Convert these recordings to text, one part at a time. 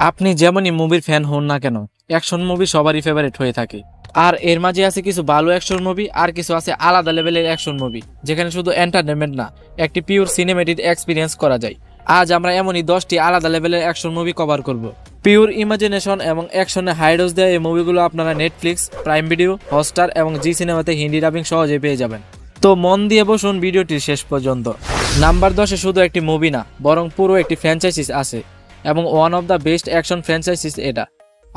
আপনি যেমনই মুভির ফ্যান হন না কেন, অ্যাকশন মুভি সবারই ফেভারিট হয়ে থাকে। আর এর মাঝে আছে কিছু ভালো অ্যাকশন মুভি, আর কিছু আছে আলাদা লেভেলের অ্যাকশন মুভি, যেখানে শুধু এন্টারটেনমেন্ট না, একটি পিওর সিনেমেটিক এক্সপিরিয়েন্স করা যায়। আজ আমরা এমনই 10টি আলাদা লেভেলের অ্যাকশন মুভি কভার করব। পিওর ইমাজিনেশন এবং অ্যাকশনে হাইডোজ দেওয়া এই মুভিগুলো আপনারা নেটফ্লিক্স, প্রাইম ভিডিও, হটস্টার এবং জি সিনেমাতে হিন্দি ডাবিং সহজে পেয়ে যাবেন। তো মন দিয়ে বসুন ভিডিওটির শেষ পর্যন্ত। নাম্বার 10-এ শুধু একটি মুভি না, বরং পুরো একটি ফ্র্যাঞ্চাইজিস আছে এবং one of the best action franchises এটা।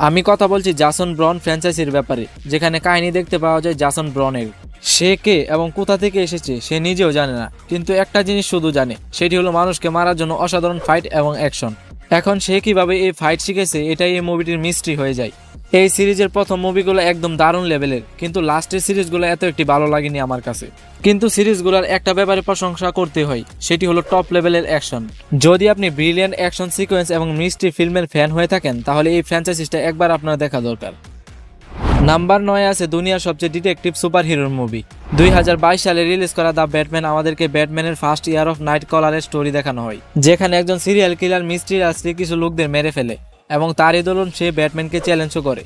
আমি কথা বলছি জাসন ব্রন ফ্র্যাঞ্চাইজির ব্যাপারে, যেখানে কাহিনী দেখতে পাওয়া যায় জাসন ব্রনের। সে কে এবং কোথা থেকে এসেছে সে নিজেও জানে না, কিন্তু একটা জিনিস শুধু জানে, সেটি হলো মানুষকে মারার জন্য অসাধারণ ফাইট এবং অ্যাকশন। এখন সে কিভাবে এই ফাইট শিখেছে, এটাই এই মুভিটির মিস্ট্রি হয়ে যায়। এই সিরিজের প্রথম মুভিগুলো একদম দারুণ লেভেলের, কিন্তু লাস্টের সিরিজগুলো এত একটি ভালো লাগেনি আমার কাছে। কিন্তু সিরিজগুলোর একটা ব্যাপারে প্রশংসা করতে হয়, সেটি হলো টপ লেভেলের অ্যাকশন। যদি আপনি ব্রিলিয়ান্ট অ্যাকশন সিকোয়েন্স এবং মিস্ট্রি ফিল্মের ফ্যান হয়ে থাকেন, তাহলে এই ফ্র্যাঞ্চাইজিসটা একবার আপনার দেখা দরকার। নাম্বার 9-এ আছে দুনিয়ার সবচেয়ে ডিটেকটিভ সুপার হিরোর মুভি। 2022 সালে রিলিজ করা দ্য ব্যাটম্যান আমাদেরকে ব্যাটম্যানের ফার্স্ট ইয়ার অফ নাইট কলারের স্টোরি দেখানো হয়, যেখানে একজন সিরিয়াল কিলার মিস্টিরিয়াসলি কিছু লোকদের মেরে ফেলে এবং তারই দরুন সে ব্যাটম্যানকে চ্যালেঞ্জও করে।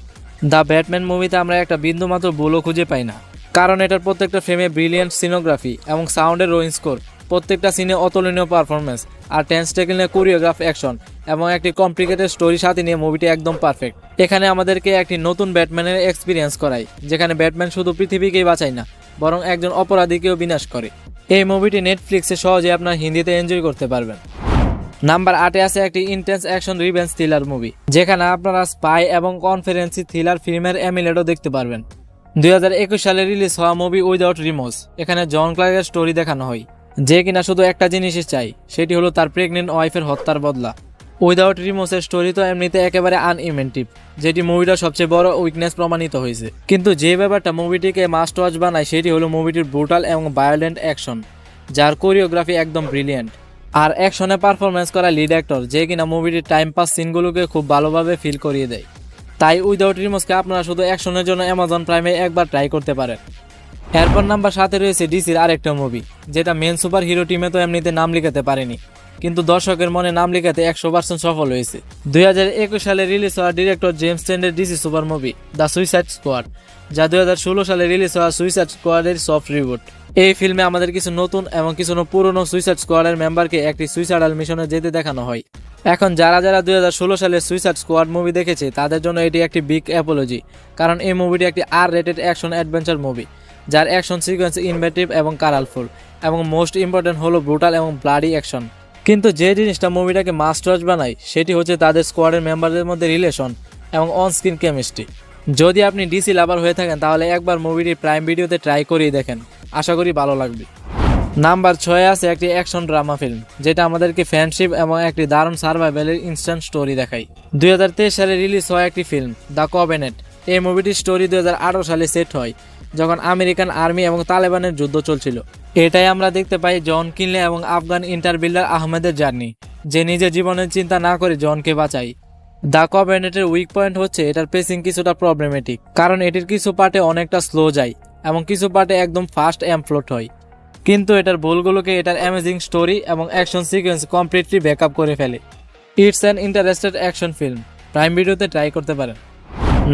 দ্য ব্যাটম্যান মুভিতে আমরা একটা বিন্দুমাত্র ভুলও খুঁজে পাই না, কারণ এটার প্রত্যেকটা ফ্রেমে ব্রিলিয়ান্ট সিনোগ্রাফি এবং সাউন্ডের রোইং স্কোর, প্রত্যেকটা সিনে অতুলনীয় পারফরমেন্স, আর 10 সেকেন্ডের কোরিওগ্রাফ অ্যাকশন এবং একটি কমপ্লিকেটেড স্টোরি সাথে নিয়ে মুভিটি একদম পারফেক্ট। এখানে আমাদেরকে একটি নতুন ব্যাটম্যানের এক্সপিরিয়েন্স করায়, যেখানে ব্যাটম্যান শুধু পৃথিবীকেই বাঁচায় না, বরং একজন অপরাধীকেও বিনাশ করে। এই মুভিটি নেটফ্লিক্সে সহজে আপনার হিন্দিতে এনজয় করতে পারবেন। নাম্বার 8-এ আছে একটি intense action revenge thriller movie, যেখানে আপনারা স্পাই এবং কনফারেন্সি থ্রিলার ফিল্মের এমিলেটও দেখতে পারবেন। 2021 সালে রিলিজ হওয়া মুভি উইদাউট রিমোর্স, এখানে জন ক্লার্কের স্টোরি দেখানো হয়, যে কিনা শুধু একটা জিনিসই চাই, সেটি হলো তার প্রেগনেন্ট ওয়াইফের হত্যার বদলা। উইদাউট রিমোর্সের স্টোরি তো এমনিতে একেবারে আনইমেন্টিভ, যেটি মুভিটার সবচেয়ে বড় উইকনেস প্রমাণিত হয়েছে। কিন্তু যে ব্যাপারটা মুভিটিকে মাস্ট ওয়াচ বানায়, সেটি হলো মুভিটির ব্রুটাল এবং ভায়োলেন্ট অ্যাকশন, যার কোরিওগ্রাফি একদম ব্রিলিয়ান্ট, আর অ্যাকশনে পারফরমেন্স করা লিড অ্যাক্টর, যে কিনা মুভিটির টাইম পাস সিনগুলোকে খুব ভালোভাবে ফিল করিয়ে দেয়। তাই উইদাউট রিমোর্সকে আপনারা শুধু অ্যাকশনের জন্য অ্যামাজন প্রাইমে একবার ট্রাই করতে পারেন। এরপর নাম্বার 7-এ রয়েছে ডিসির আরেকটা মুভি, যেটা মেন সুপার হিরো টিমে তো এমনিতে নাম লিখাতে পারেনি, কিন্তু দর্শকের মনে নাম লিখাতে 100% সফল হয়েছে। 2021 সালে রিলিজ হওয়া ডিরেক্টর জেমস টেন্ডের DC super movie the suicide squad, যা 2016 সালে রিলিজ হওয়া সুইসাইড স্কোয়াডের সফট রিবুট। এই ফিল্মে আমাদের কিছু নতুন এবং কিছু পুরনো সুইসাইড স্কোয়াডের মেম্বারকে একটি সুইসাইডাল মিশনে যেতে দেখানো হয়। এখন যারা 2016 সালের সুইসাইড স্কোয়াড মুভি দেখেছে, তাদের জন্য এটি একটি বিগ অ্যাপোলজি, কারণ এই মুভিটি একটি R-রেটেড অ্যাকশন অ্যাডভেঞ্চার মুভি, যার অ্যাকশন সিকোয়েন্স ইনভেটিভ এবং কালারফুল, এবং মোস্ট ইম্পর্টেন্ট হলো ব্রুটাল এবং ব্লাডি অ্যাকশন। কিন্তু যে জিনিসটা মুভিটাকে মাস্ট ওয়াচ বানায়, সেটি হচ্ছে তাদের স্কোয়াডের মেম্বারদের মধ্যে রিলেশন এবং অন স্ক্রিন কেমিস্ট্রি। যদি আপনি ডিসি লাভার হয়ে থাকেন, তাহলে একবার মুভিটি প্রাইম ভিডিওতে ট্রাই করেই দেখেন, আশা করি ভালো লাগবে। নাম্বার 6-এ আছে একটি অ্যাকশন ড্রামা ফিল্ম, যেটা আমাদেরকে ফ্রেন্ডশিপ এবং একটি দারুণ সার্ভাইভালের ইনস্ট্যান্ট স্টোরি দেখায়। 2023 সালে রিলিজ হওয়া একটি ফিল্ম দ্য কভেনেন্ট। এই মুভিটির স্টোরি 2018 সালে সেট হয়, যখন আমেরিকান আর্মি এবং তালেবানের যুদ্ধ চলছিল। এটাই আমরা দেখতে পাই জন কিনলে এবং আফগান ইন্টারবিল্ডার আহমেদের জার্নি, যে নিজের জীবনের চিন্তা না করে জনকে বাঁচায়। দ্য কভেনেন্টের উইক পয়েন্ট হচ্ছে এটার পেসিং কিছুটা প্রবলেমেটিক, কারণ এটির কিছু পার্টে অনেকটা স্লো যায় এবং কিছু পার্টে একদম ফাস্ট ফ্লোট হয়। কিন্তু এটার ভুলগুলোকে এটার অ্যামেজিং স্টোরি এবং অ্যাকশন সিকোয়েন্স কমপ্লিটলি ব্যাকআপ করে ফেলে। It's an interested action film, prime ভিডিওতে ট্রাই করতে পারেন।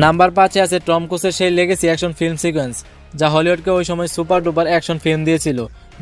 নাম্বার 5-এ আছে টম ক্রুজের সেই লেগেসি অ্যাকশন ফিল্ম সিকোয়েন্স, যা হলিউডকে ওই সময় সুপার ডুপার অ্যাকশন ফিল্ম দিয়েছিল,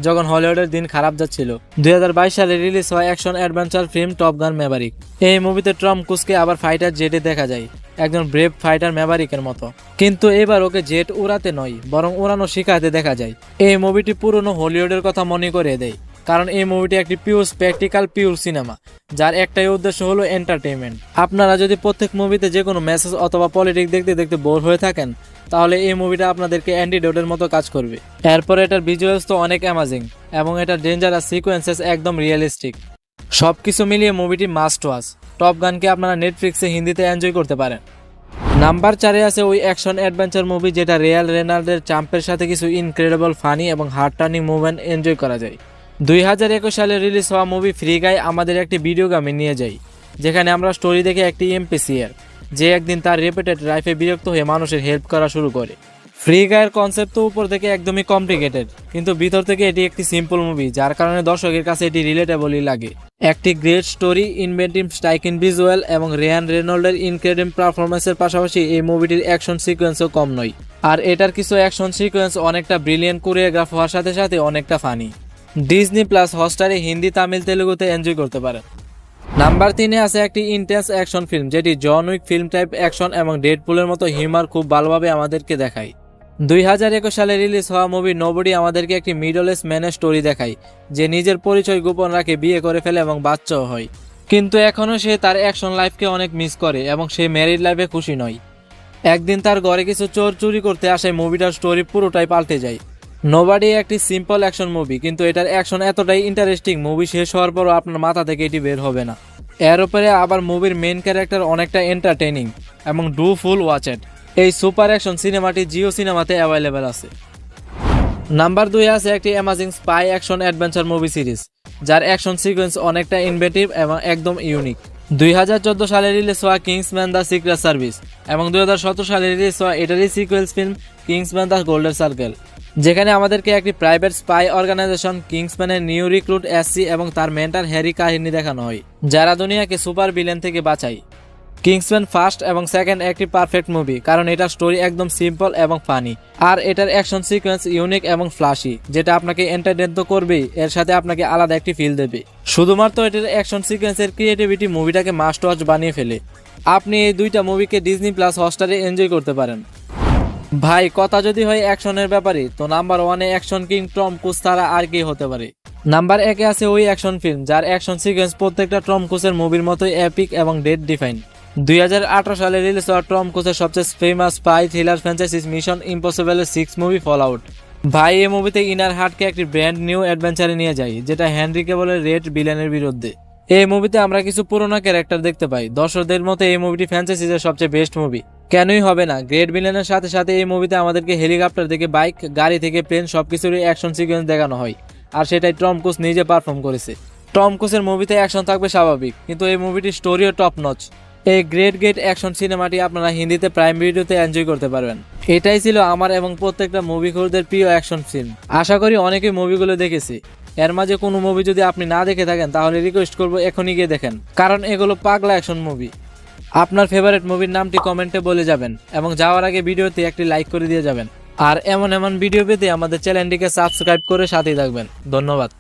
যখন হলিউডের দিন খারাপ যাচ্ছিল। 2022 সালে রিলিজ হওয়া অ্যাকশন অ্যাডভেঞ্চার ফিল্ম টপ গান ম্যাভারিক। এই মুভিতে টম ক্রুজকে আবার ফাইটার জেটে দেখা যায়, একজন ব্রেভ ফাইটার ম্যাভারিকের মতো, কিন্তু এবার ওকে জেট উড়াতে নয়, বরং উড়ানো শিখাতে দেখা যায়। এই মুভিটি পুরনো হলিউডের কথা মনে করে দেয়, কারণ এই মুভিটি একটি পিওর স্পেকটিক্যাল, পিওর সিনেমা, যার একটাই উদ্দেশ্য হলো এন্টারটেইনমেন্ট। আপনারা যদি প্রত্যেক মুভিতে যে কোনো মেসেজ অথবা পলিটিক্স দেখতে দেখতে বোর হয়ে থাকেন, তাহলে এই মুভিটা আপনাদেরকে অ্যান্টিডোটের মতো কাজ করবে। এরপর এটার ভিজুয়ালস তো অনেক অ্যামাজিং, এবং এটার ডেঞ্জারাস সিকোয়েন্সেস একদম রিয়েলিস্টিক। সবকিছু মিলিয়ে মুভিটি মাস্ট ওয়াচ। টপ গানকে আপনারা নেটফ্লিক্সে হিন্দিতে এনজয় করতে পারেন। নাম্বার 4-এ আছে ওই অ্যাকশন অ্যাডভেঞ্চার মুভি, যেটা রিয়াল রেনাল্ডের চাম্পের সাথে কিছু ইনক্রেডিবল ফানি এবং হার্ট টার্নিং মুভমেন্ট এনজয় করা যায়। 2021 সালে রিলিজ হওয়া মুভি ফ্রি গাই আমাদের একটি ভিডিও গেমে নিয়ে যায়, যেখানে আমরা স্টোরি দেখে একটি এমপিসিআর, যে একদিন তার রেপুটেড লাইফে বিরক্ত হয়ে মানুষের হেল্প করা শুরু করে। ফ্রি গায়ের কনসেপ্ট তো উপর থেকে একদমই কমপ্লিকেটেড, কিন্তু ভিতর থেকে এটি একটি সিম্পল মুভি, যার কারণে দর্শকের কাছে এটি রিলেটেবলই লাগে। একটি great story, inventive striking visual এবং রেয়ান রেনল্ডের ইনক্রেডিবল পারফরমেন্সের পাশাপাশি এই মুভিটির অ্যাকশন সিকোয়েন্সও কম নয়। আর এটার কিছু অ্যাকশন সিকোয়েন্স অনেকটা ব্রিলিয়েন্ট কোরিওগ্রাফ হওয়ার সাথে সাথে অনেকটা ফানি। ডিজনি প্লাস হটস্টারে হিন্দি, তামিল, তেলুগুতে এনজয় করতে পারেন। নাম্বার 3-এ আছে একটি ইন্টেন্স অ্যাকশন ফিল্ম, যেটি John Wick film type action এবং ডেডপুলের মতো হিউমার খুব ভালোভাবে আমাদেরকে দেখায়। 2021 সালে রিলিজ হওয়া মুভি নোবডি আমাদেরকে একটি মিডল এজ ম্যানের স্টোরি দেখায়, যে নিজের পরিচয় গোপন রাখে, বিয়ে করে ফেলে এবং বাচ্চাও হয়। কিন্তু এখনও সে তার অ্যাকশন লাইফকে অনেক মিস করে এবং সে ম্যারিড লাইফে খুশি নয়। একদিন তার ঘরে কিছু চোর চুরি করতে আসায় মুভিটার স্টোরি পুরোটাই পাল্টে যায়। নোবডি একটি সিম্পল অ্যাকশন মুভি, কিন্তু এটার অ্যাকশন এতটাই ইন্টারেস্টিং, মুভি শেষ হওয়ার পরও আপনার মাথা থেকে এটি বের হবে না। এর উপরে আবার মুভির মেইন ক্যারেক্টার অনেকটা এন্টারটেইনিং এবং ডু ফুল ওয়াচ ইট। এই সুপার অ্যাকশন সিনেমাটি জিও সিনেমাতে অ্যাভেলেবেল আছে। নাম্বার 2-এ আছে একটি amazing spy action adventure movie series, যার অ্যাকশন সিকোয়েন্স অনেকটা ইনভেটিভ এবং একদম ইউনিক। 2014 সালে রিলিজ হওয়া কিংসম্যান দ্য সিক্রেট সার্ভিস এবং 2017 সালে রিলিজ হওয়া এটারই sequels film Kingsman the golden circle, যেখানে আমাদেরকে একটি প্রাইভেট স্পাই অর্গানাইজেশন কিংসম্যানের নিউ রিক্রুট এসসি এবং তার মেন্টর হ্যারি কাহিনী দেখানো হয়, যারা দুনিয়াকে সুপার ভিলেন থেকে বাঁচায়। কিংসম্যান ফার্স্ট এবং সেকেন্ড একটি পারফেক্ট মুভি, কারণ এটার স্টোরি একদম সিম্পল এবং ফানি, আর এটার অ্যাকশন সিকোয়েন্স ইউনিক এবং ফ্লাশি, যেটা আপনাকে এন্টারটেইন তো করবেই, এর সাথে আপনাকে আলাদা একটি ফিল দেবে। শুধুমাত্র এটার অ্যাকশন সিকোয়েন্সের ক্রিয়েটিভিটি মুভিটাকে মাস্ট ওয়াচ বানিয়ে ফেলে। আপনি এই দুইটা মুভিকে ডিজনি প্লাস হটস্টারে এনজয় করতে পারেন। ভাই, কথা যদি হয় অ্যাকশনের ব্যাপারে, তো নাম্বার 1-এ অ্যাকশন কিং টম ক্রুজ ছাড়া আর কি হতে পারে। নাম্বার 1-এ আছে ওই অ্যাকশন ফিল্ম যার অ্যাকশন সিকোয়েন্স প্রত্যেকটা টম ক্রুজের মুভির মতোই এপিক এবং ডেড ডিফাইন। 2018 সালে রিলিজ হওয়া টম ক্রুজের সবচেয়ে famous spy thriller franchises mission ইম্পসিবলের 6 মুভি ফল আউট। ভাই, এই মুভিতে ইনার হার্টকে একটি ব্র্যান্ড নিউ অ্যাডভেঞ্চারে নিয়ে যায়, যেটা হেনরি ক্যাভিলের রেড ভিলেনের বিরুদ্ধে। এই মুভিতে আমরা কিছু পুরোনো ক্যারেক্টার দেখতে পাই। দর্শকদের মতে এই মুভিটি ফ্র্যাঞ্চাইজিসের সবচেয়ে বেস্ট মুভি। কেনই হবে না, গ্রেট ভিলেনের সাথে সাথে এই মুভিতে আমাদেরকে হেলিকপ্টার থেকে বাইক, গাড়ি থেকে প্লেন সবকিছুরই অ্যাকশন সিকোয়েন্স দেখানো হয়, আর সেটাই টম ক্রুজ নিজে পারফর্ম করেছে। টম ক্রুজের মুভিতে অ্যাকশন থাকবে স্বাভাবিক, কিন্তু এই মুভিটির স্টোরিও টপ নচ। এই গ্রেট অ্যাকশন সিনেমাটি আপনারা হিন্দিতে প্রাইম ভিডিওতে এনজয় করতে পারবেন। এটাই ছিল আমার এবং প্রত্যেকটা মুভি খুরদের প্রিয় অ্যাকশন ফিল্ম। আশা করি অনেকেই মুভিগুলো দেখেছি। এর মাঝে কোনো মুভি যদি আপনি না দেখে থাকেন, তাহলে রিকোয়েস্ট করবো এখনই গিয়ে দেখেন, কারণ এগুলো পাগলা অ্যাকশন মুভি। আপনার ফেভারিট মুভির নামটি কমেন্টে বলে যাবেন এবং যাওয়ার আগে ভিডিওতে একটি লাইক করে দিয়ে যাবেন। আর এমন ভিডিও পেতে আমাদের চ্যানেলটিকে সাবস্ক্রাইব করে সাথেই থাকবেন। ধন্যবাদ।